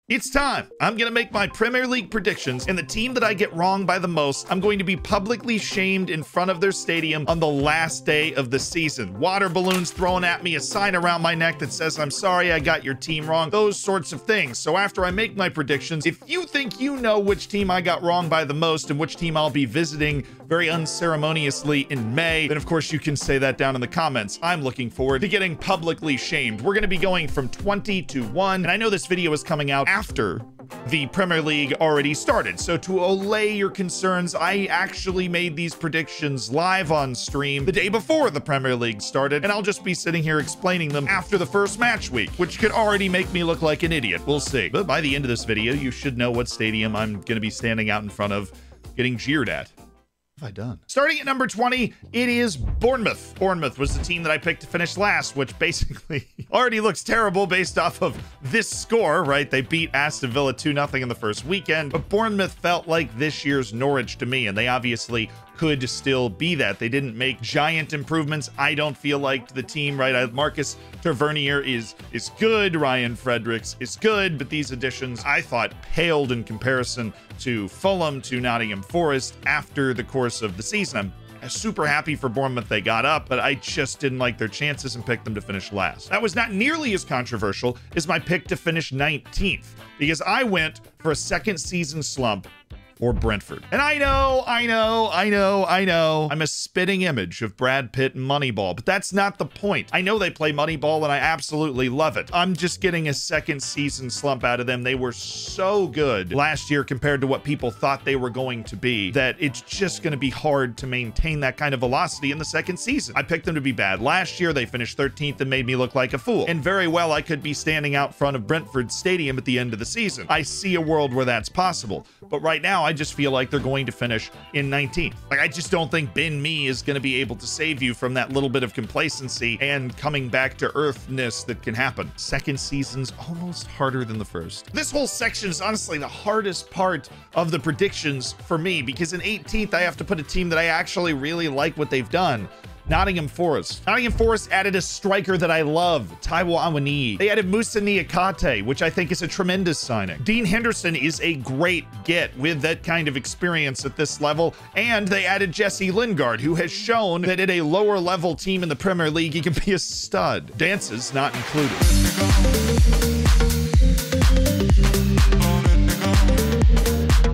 It's time. I'm going to make my Premier League predictions, and the team that I get wrong by the most, I'm going to be publicly shamed in front of their stadium on the last day of the season. Water balloons thrown at me, a sign around my neck that says, I'm sorry I got your team wrong, those sorts of things. So after I make my predictions, if you think you know which team I got wrong by the most and which team I'll be visiting very unceremoniously in May, then of course you can say that down in the comments. I'm looking forward to getting publicly shamed. We're going to be going from 20 to 1, and I know this video is coming out after the Premier League already started. So to allay your concerns, I actually made these predictions live on stream the day before the Premier League started, and I'll just be sitting here explaining them after the first match week, which could already make me look like an idiot. We'll see. But by the end of this video, you should know what stadium I'm going to be standing out in front of getting jeered at. What have I done? Starting at number 20, it is Bournemouth. Bournemouth was the team that I picked to finish last, which basically already looks terrible based off of this score, right? They beat Aston Villa 2-0 in the first weekend, but Bournemouth felt like this year's Norwich to me, and they obviously could still be that. They didn't make giant improvements, I don't feel like, to the team, right? Marcus Tavernier is good, Ryan Fredericks is good, but these additions I thought paled in comparison to Fulham, to Nottingham Forest after the course of the season. I'm super happy for Bournemouth they got up, but I just didn't like their chances and picked them to finish last. That was not nearly as controversial as my pick to finish 19th, because I went for a second season slump or Brentford. And I know, I'm a spitting image of Brad Pitt and Moneyball, but that's not the point. I know they play Moneyball and I absolutely love it. I'm just getting a second season slump out of them. They were so good last year compared to what people thought they were going to be that it's just going to be hard to maintain that kind of velocity in the second season. I picked them to be bad last year. They finished 13th and made me look like a fool. And very well, I could be standing out front of Brentford Stadium at the end of the season. I see a world where that's possible. But right now, I just feel like they're going to finish in 19th. Like, I just don't think Ben Mee is going to be able to save you from that little bit of complacency and coming back to earthness that can happen. Second season's almost harder than the first. This whole section is honestly the hardest part of the predictions for me, because in 18th, I have to put a team that I actually really like what they've done. Nottingham Forest. Nottingham Forest added a striker that I love, Taiwo Awoniyi. They added Musa Niakate, which I think is a tremendous signing. Dean Henderson is a great get with that kind of experience at this level. And they added Jesse Lingard, who has shown that at a lower level team in the Premier League, he can be a stud. Dances not included.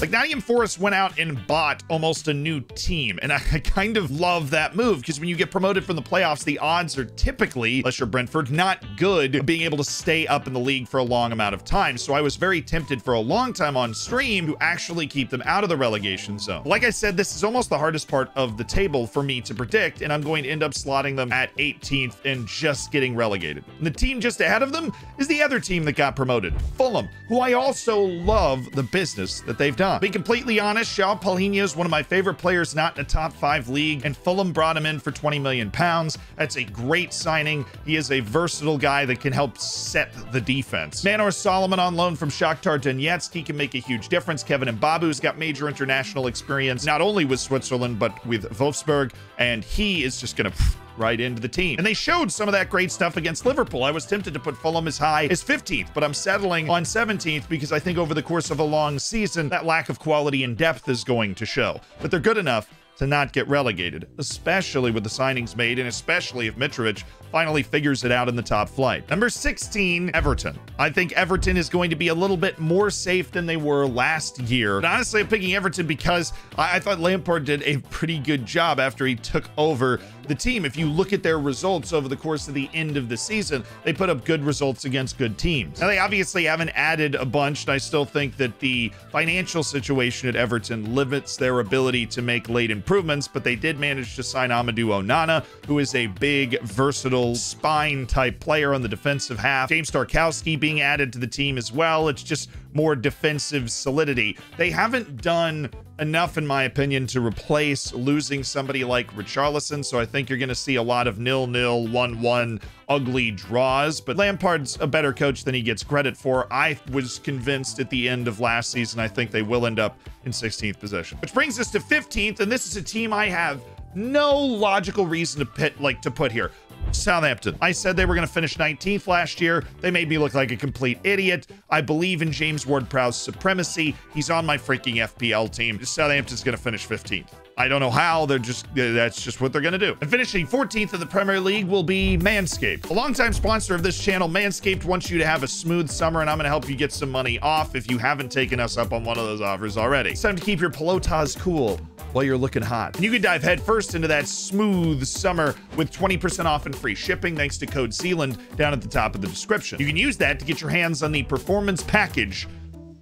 Like, Nottingham Forest went out and bought almost a new team, and I kind of love that move, because when you get promoted from the playoffs, the odds are typically, unless you're Brentford, not good being able to stay up in the league for a long amount of time. So I was very tempted for a long time on stream to actually keep them out of the relegation zone. Like I said, this is almost the hardest part of the table for me to predict, and I'm going to end up slotting them at 18th and just getting relegated. And the team just ahead of them is the other team that got promoted, Fulham, who I also love the business that they've done. To be completely honest, João Paulinho is one of my favorite players not in a top 5 league, and Fulham brought him in for £20 million. That's a great signing. He is a versatile guy that can help set the defense. Manor Solomon on loan from Shakhtar Donetsk. He can make a huge difference. Kevin Mbabu's got major international experience, not only with Switzerland, but with Wolfsburg, and he is just going to right into the team. And they showed some of that great stuff against Liverpool. I was tempted to put Fulham as high as 15th, but I'm settling on 17th because I think over the course of a long season, that lack of quality and depth is going to show. But they're good enough to not get relegated, especially with the signings made, and especially if Mitrovic finally figures it out in the top flight. Number 16, Everton. I think Everton is going to be a little bit more safe than they were last year. But honestly, I'm picking Everton because I thought Lampard did a pretty good job after he took over the team. If you look at their results over the course of the end of the season, they put up good results against good teams. Now, they obviously haven't added a bunch, and I still think that the financial situation at Everton limits their ability to make late improvements, but they did manage to sign Amadou Onana, who is a big, versatile spine type player on the defensive half. James Tarkowski being added to the team as well. It's just more defensive solidity. They haven't done enough, in my opinion, to replace losing somebody like Richarlison, so I think you're going to see a lot of 0-0, 1-1 ugly draws, but Lampard's a better coach than he gets credit for. I was convinced at the end of last season, I think they will end up in 16th position. Which brings us to 15th, and this is a team I have no logical reason to put here. Southampton. I said they were going to finish 19th last year. They made me look like a complete idiot. I believe in James Ward-Prowse's supremacy. He's on my freaking FPL team. Southampton's going to finish 15th. I don't know how. That's just what they're going to do. And finishing 14th in the Premier League will be Manscaped. A longtime sponsor of this channel, Manscaped wants you to have a smooth summer, and I'm going to help you get some money off if you haven't taken us up on one of those offers already. It's time to keep your pelotas cool while you're looking hot. And you can dive headfirst into that smooth summer with 20% off and free shipping thanks to code Zealand down at the top of the description. You can use that to get your hands on the Performance Package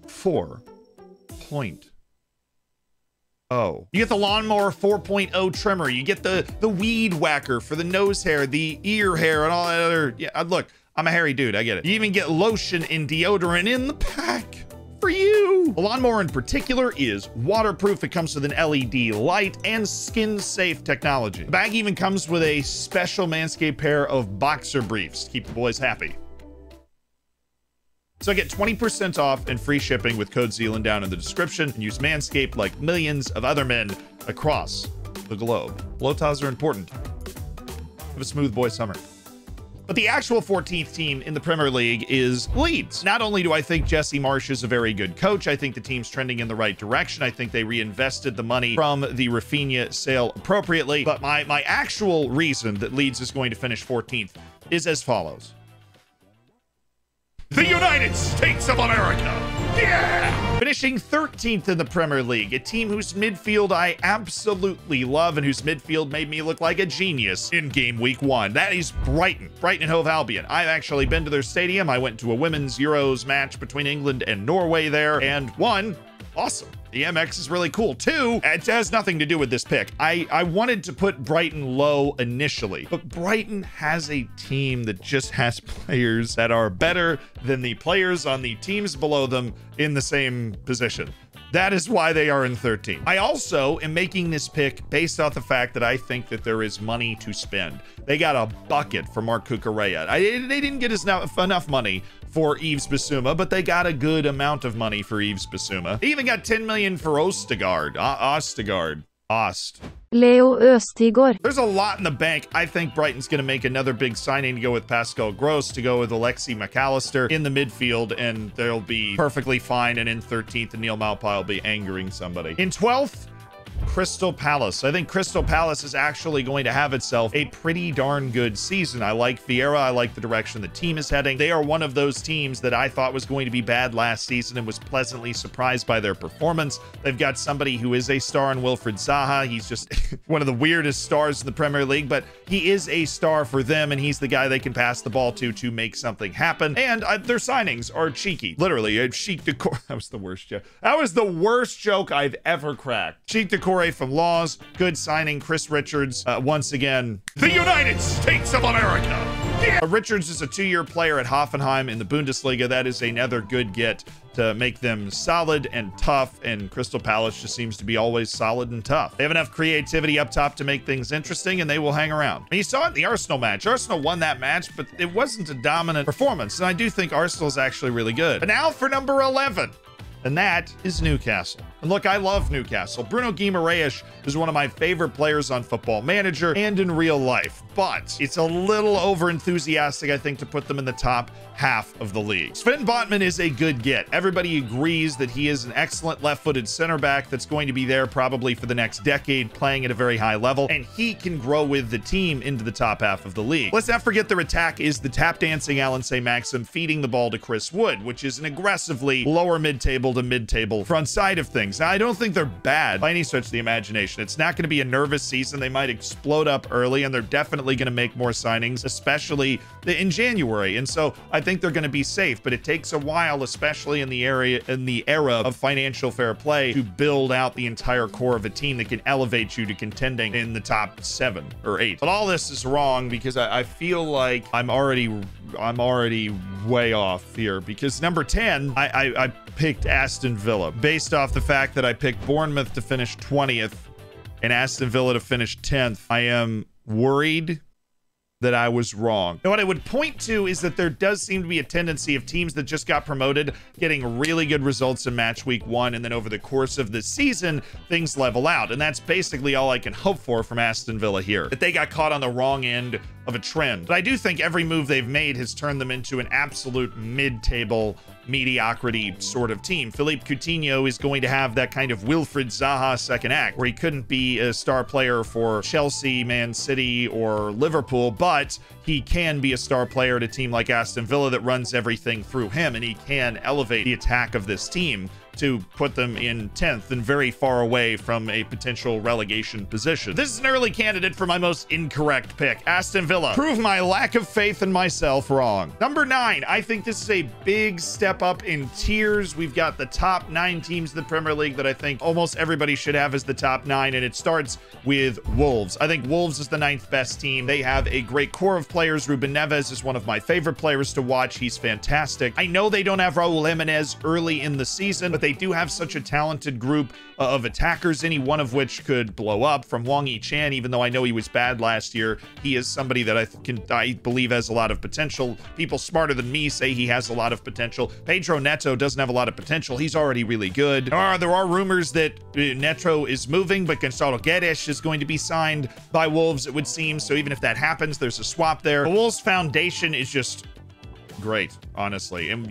4.0. You get the Lawnmower 4.0 trimmer. You get the Weed Whacker for the nose hair, the ear hair, and all that other. Yeah, look, I'm a hairy dude. I get it. You even get lotion and deodorant in the pack for you. The lawnmower in particular is waterproof. It comes with an LED light and skin-safe technology. The bag even comes with a special Manscaped pair of boxer briefs to keep the boys happy. So get 20% off and free shipping with code Zealand down in the description, and use Manscaped like millions of other men across the globe. Pelotas are important. Have a smooth boy summer. But the actual 14th team in the Premier League is Leeds. Not only do I think Jesse Marsch is a very good coach, I think the team's trending in the right direction. I think they reinvested the money from the Rafinha sale appropriately. But my actual reason that Leeds is going to finish 14th is as follows. The United States of America. Yeah! Finishing 13th in the Premier League, a team whose midfield I absolutely love and whose midfield made me look like a genius in game week 1. That is Brighton and Hove Albion. I've actually been to their stadium. I went to a women's Euros match between England and Norway there and won. Awesome. The MX is really cool. 2, it has nothing to do with this pick. I wanted to put Brighton low initially, but Brighton has a team that just has players that are better than the players on the teams below them in the same position. That is why they are in 13. I also am making this pick based off the fact that I think that there is money to spend. They got a bucket for Mark Cucurella. They didn't get enough money for Yves Bissouma, but they got a good amount of money for Yves Bissouma. They even got 10 million for Ostigard. Leo Østigård. There's a lot in the bank. I think Brighton's going to make another big signing to go with Pascal Gross, to go with Alexi McAllister in the midfield, and they'll be perfectly fine. And in 13th, and Neil Maupay will be angering somebody. In 12th, Crystal Palace. I think Crystal Palace is actually going to have itself a pretty darn good season. I like Vieira. I like the direction the team is heading. They are one of those teams that I thought was going to be bad last season and was pleasantly surprised by their performance. They've got somebody who is a star in Wilfried Zaha. He's just one of the weirdest stars in the Premier League, but he is a star for them, and he's the guy they can pass the ball to make something happen. And their signings are cheeky. Literally, Chic Decor. That was the worst joke. That was the worst joke I've ever cracked. Chic Decor from Laws, good signing. Chris Richards, once again, the United States of America. Yeah! Richards is a 2-year player at Hoffenheim in the Bundesliga. That is another good get to make them solid and tough, and Crystal Palace just seems to be always solid and tough. They have enough creativity up top to make things interesting, and they will hang around. And you saw it in the Arsenal match. Arsenal won that match, but it wasn't a dominant performance, and I do think Arsenal is actually really good. But now for number 11. And that is Newcastle. And look, I love Newcastle. Bruno Guimaraes is one of my favorite players on Football Manager and in real life, but it's a little over-enthusiastic, I think, to put them in the top half of the league. Sven Botman is a good get. Everybody agrees that he is an excellent left-footed center back that's going to be there probably for the next decade, playing at a very high level, and he can grow with the team into the top half of the league. Let's not forget their attack is the tap-dancing Alan St-Maxim feeding the ball to Chris Wood, which is an aggressively lower mid-table to mid-table front side of things. Now, I don't think they're bad by any stretch of the imagination. It's not going to be a nervous season. They might explode up early, and they're definitely going to make more signings, especially in January. And so I think they're going to be safe, but it takes a while, especially in the era of financial fair play, to build out the entire core of a team that can elevate you to contending in the top 7 or 8. But all this is wrong because I feel like I'm already way off here, because number 10, I picked Aston Villa based off the fact that I picked Bournemouth to finish 20th and Aston Villa to finish 10th. I am worried that I was wrong. And what I would point to is that there does seem to be a tendency of teams that just got promoted getting really good results in match week 1, and then over the course of the season, things level out. And that's basically all I can hope for from Aston Villa here. That they got caught on the wrong end of a trend. But I do think every move they've made has turned them into an absolute mid-table mediocrity sort of team. Philippe Coutinho is going to have that kind of Wilfried Zaha second act, where he couldn't be a star player for Chelsea, Man City, or Liverpool, but he can be a star player at a team like Aston Villa that runs everything through him, and he can elevate the attack of this team to put them in 10th and very far away from a potential relegation position. This is an early candidate for my most incorrect pick. Aston Villa. Prove my lack of faith in myself wrong. Number 9. I think this is a big step up in tiers. We've got the top 9 teams in the Premier League that I think almost everybody should have as the top 9, and it starts with Wolves. I think Wolves is the 9th best team. They have a great core of players. Ruben Neves is one of my favorite players to watch. He's fantastic. I know they don't have Raul Jimenez early in the season, but they do have such a talented group of attackers, any one of which could blow up. From Wang Yi-chan, even though I know he was bad last year, he is somebody that I believe has a lot of potential. People smarter than me say he has a lot of potential. Pedro Neto doesn't have a lot of potential. He's already really good. There are rumors that Neto is moving, but Gonçalo Guedes is going to be signed by Wolves, it would seem. So even if that happens, there's a swap there. The Wolves foundation is just great, honestly. And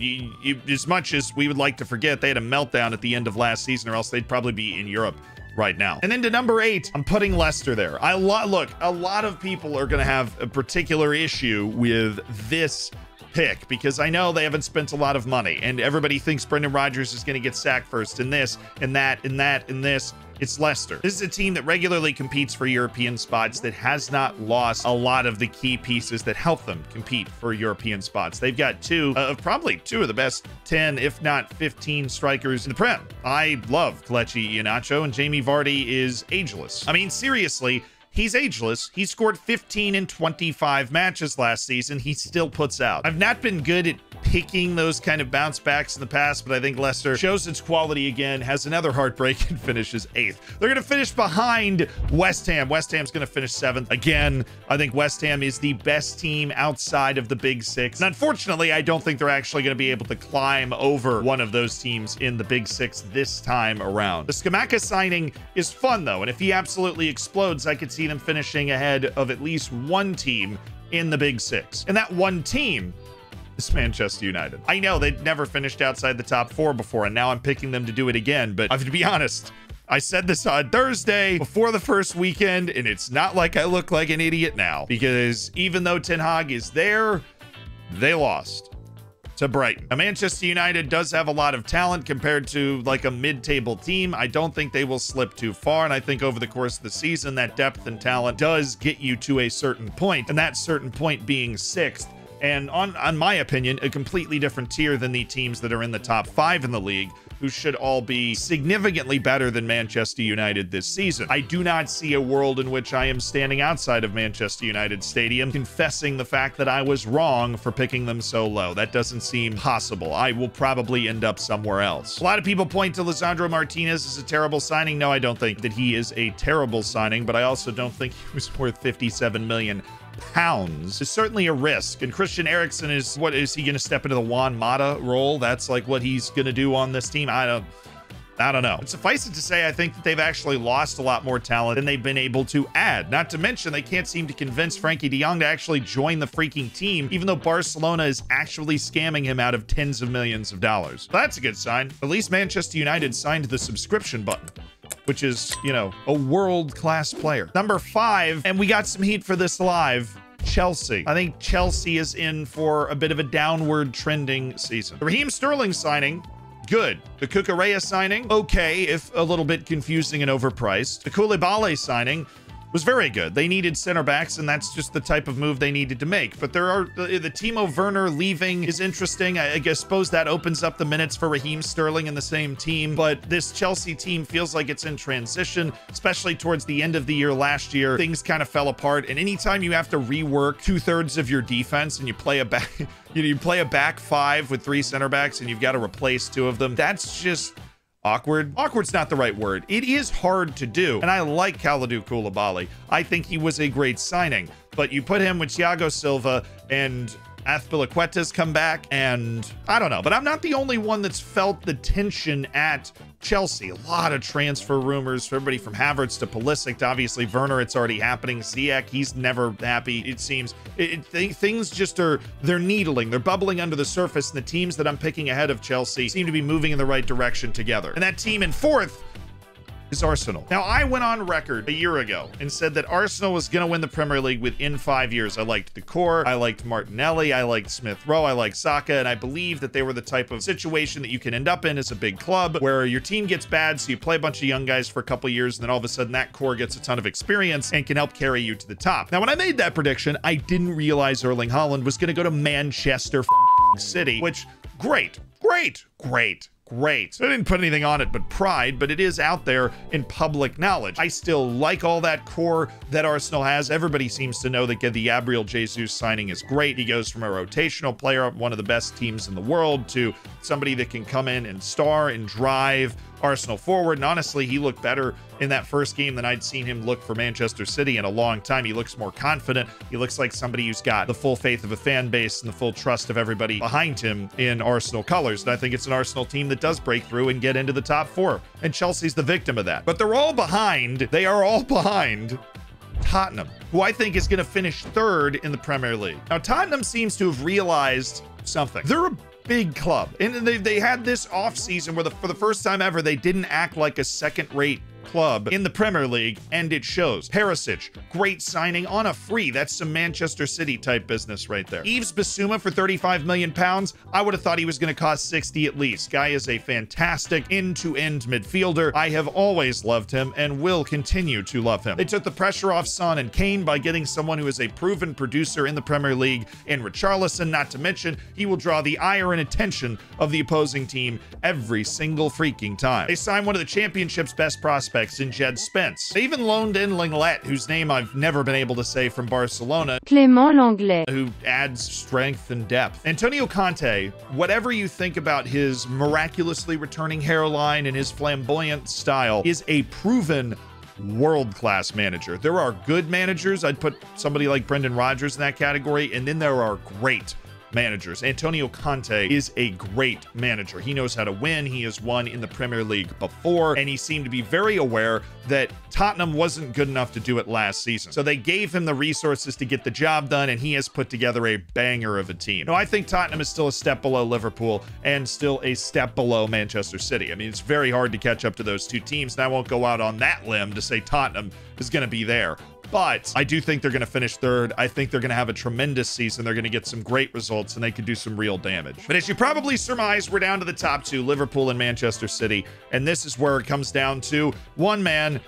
as much as we would like to forget, they had a meltdown at the end of last season, or else they'd probably be in Europe right now. And then to number 8, I'm putting Leicester there. Look, a lot of people are going to have a particular issue with this pick because I know they haven't spent a lot of money, and everybody thinks Brendan Rodgers is going to get sacked first in this and that and that and this. It's Leicester. This is a team that regularly competes for European spots, that has not lost a lot of the key pieces that help them compete for European spots. They've got probably two of the best 10, if not 15 strikers in the Prem. I love Kelechi Iheanacho, and Jamie Vardy is ageless. I mean, seriously, he's ageless. He scored 15 in 25 matches last season. He still puts out. I've not been good at picking those kind of bounce backs in the past, but I think Leicester shows its quality again, has another heartbreak, and finishes 8th. They're going to finish behind West Ham. West Ham's going to finish 7th. Again, I think West Ham is the best team outside of the Big Six. And unfortunately, I don't think they're actually going to be able to climb over one of those teams in the Big Six this time around. The Scamacca signing is fun, though, and if he absolutely explodes, I could see them finishing ahead of at least one team in the Big Six. And that one team is Manchester United. I know they'd never finished outside the top 4 before, and now I'm picking them to do it again, but I have to be honest, I said this on Thursday before the first weekend, and it's not like I look like an idiot now, because even though Ten Hag is there, they lost to Brighton. Now, Manchester United does have a lot of talent compared to like a mid-table team. I don't think they will slip too far, and I think over the course of the season, that depth and talent does get you to a certain point, and that certain point being 6th. And on my opinion, a completely different tier than the teams that are in the top 5 in the league, who should all be significantly better than Manchester United this season. I do not see a world in which I am standing outside of Manchester United Stadium confessing the fact that I was wrong for picking them so low. That doesn't seem possible. I will probably end up somewhere else. A lot of people point to Lisandro Martinez as a terrible signing. No, I don't think that he is a terrible signing, but I also don't think he was worth 57 million pounds. It's certainly a risk, and Christian Eriksen is he going to step into the Juan Mata role? That's like what he's going to do on this team. I don't know. But suffice it to say, I think that they've actually lost a lot more talent than they've been able to add. Not to mention, they can't seem to convince Frankie de Jong to actually join the freaking team, even though Barcelona is actually scamming him out of tens of millions of dollars. So that's a good sign. At least Manchester United signed the subscription button, which is, you know, a world-class player. Number 5, and we got some heat for this live, Chelsea. I think Chelsea is in for a bit of a downward trending season. The Raheem Sterling signing, good. The Cucurella signing, okay, if a little bit confusing and overpriced. The Koulibaly signing was very good. They needed center backs, and that's just the type of move they needed to make. But there are the Timo Werner leaving is interesting. I suppose that opens up the minutes for Raheem Sterling in the same team. But this Chelsea team feels like it's in transition, especially towards the end of the year last year. Things kind of fell apart, and anytime you have to rework 2/3 of your defense and you play a back, you play a back 5 with 3 center backs, and you've got to replace 2 of them. That's just awkward. Awkward's not the right word. It is hard to do, and I like Kalidou Koulibaly. I think he was a great signing, but you put him with Thiago Silva and Azpilicueta's come back, and I don't know, but I'm not the only one that's felt the tension at Chelsea. A lot of transfer rumors for everybody from Havertz to Pulisic to obviously Werner. It's already happening. Ziyech, he's never happy. It seems things just they're needling. They're bubbling under the surface, and the teams that I'm picking ahead of Chelsea seem to be moving in the right direction together. And that team in fourth is Arsenal. Now, I went on record a year ago and said that Arsenal was going to win the Premier League within 5 years. I liked the core, I liked Martinelli, I liked Smith Rowe, I liked Saka, and I believe that they were the type of situation that you can end up in as a big club where your team gets bad, so you play a bunch of young guys for a couple years, and then all of a sudden that core gets a ton of experience and can help carry you to the top. Now, when I made that prediction, I didn't realize Erling Haaland was going to go to Manchester City, which, great. I didn't put anything on it but pride, but it is out there in public knowledge. I still like all that core that Arsenal has. Everybody seems to know that the Gabriel Jesus signing is great. He goes from a rotational player, one of the best teams in the world, to somebody that can come in and star and drive Arsenal forward. And honestly, he looked better in that first game than I'd seen him look for Manchester City in a long time. He looks more confident. He looks like somebody who's got the full faith of a fan base and the full trust of everybody behind him in Arsenal colors. And I think it's an Arsenal team that does break through and get into the top four. And Chelsea's the victim of that. But they are all behind Tottenham, who I think is going to finish third in the Premier League. Now, Tottenham seems to have realized something. They're a big club, and they had this offseason where for the first time ever, they didn't act like a second-rate club in the Premier League, and it shows. Perisic, great signing on a free. That's some Manchester City type business right there. Yves Bissouma for 35 million pounds. I would have thought he was going to cost 60 at least. Guy is a fantastic end-to-end midfielder. I have always loved him and will continue to love him. They took the pressure off Son and Kane by getting someone who is a proven producer in the Premier League in Richarlison. Not to mention, he will draw the ire and attention of the opposing team every single freaking time. They signed one of the championship's best prospects in Jed Spence. They even loaned in Lenglet, whose name I've never been able to say, from Barcelona, Clément Lenglet, who adds strength and depth. Antonio Conte, whatever you think about his miraculously returning hairline and his flamboyant style, is a proven world-class manager. There are good managers. I'd put somebody like Brendan Rodgers in that category, and then there are great managers. Antonio Conte is a great manager. He knows how to win. He has won in the Premier League before, and he seemed to be very aware that Tottenham wasn't good enough to do it last season. So they gave him the resources to get the job done, and he has put together a banger of a team. Now, I think Tottenham is still a step below Liverpool and still a step below Manchester City. I mean, it's very hard to catch up to those two teams, and I won't go out on that limb to say Tottenham is going to be there. But I do think they're going to finish third. I think they're going to have a tremendous season. They're going to get some great results, and they could do some real damage. But as you probably surmise, we're down to the top two, Liverpool and Manchester City. And this is where it comes down to one man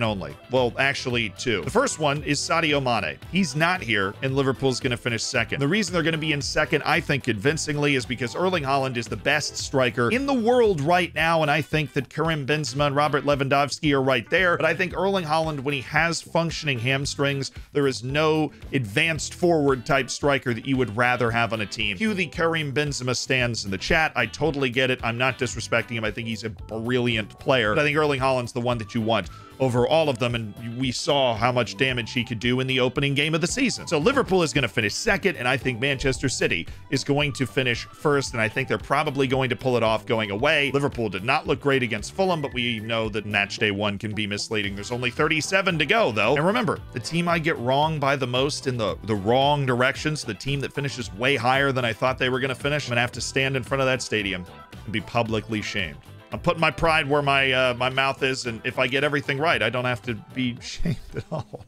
only. Well, actually two. The first one is Sadio Mane. He's not here, and Liverpool's going to finish second. The reason they're going to be in second, I think convincingly, is because Erling Haaland is the best striker in the world right now, and I think that Karim Benzema and Robert Lewandowski are right there. But I think Erling Haaland, when he has functioning hamstrings, there is no advanced forward type striker that you would rather have on a team. Cue the Karim Benzema stands in the chat. I totally get it. I'm not disrespecting him. I think he's a brilliant player. But I think Erling Haaland's the one that you want over all of them, and we saw how much damage he could do in the opening game of the season. So Liverpool is going to finish second, and I think Manchester City is going to finish first, and I think they're probably going to pull it off going away. Liverpool did not look great against Fulham, but we know that match day one can be misleading. There's only 37 to go, though. And remember, the team I get wrong by the most in the wrong directions, the team that finishes way higher than I thought they were going to finish, I'm going to have to stand in front of that stadium and be publicly shamed. I'm putting my pride where my mouth is, and if I get everything right, I don't have to be shamed at all.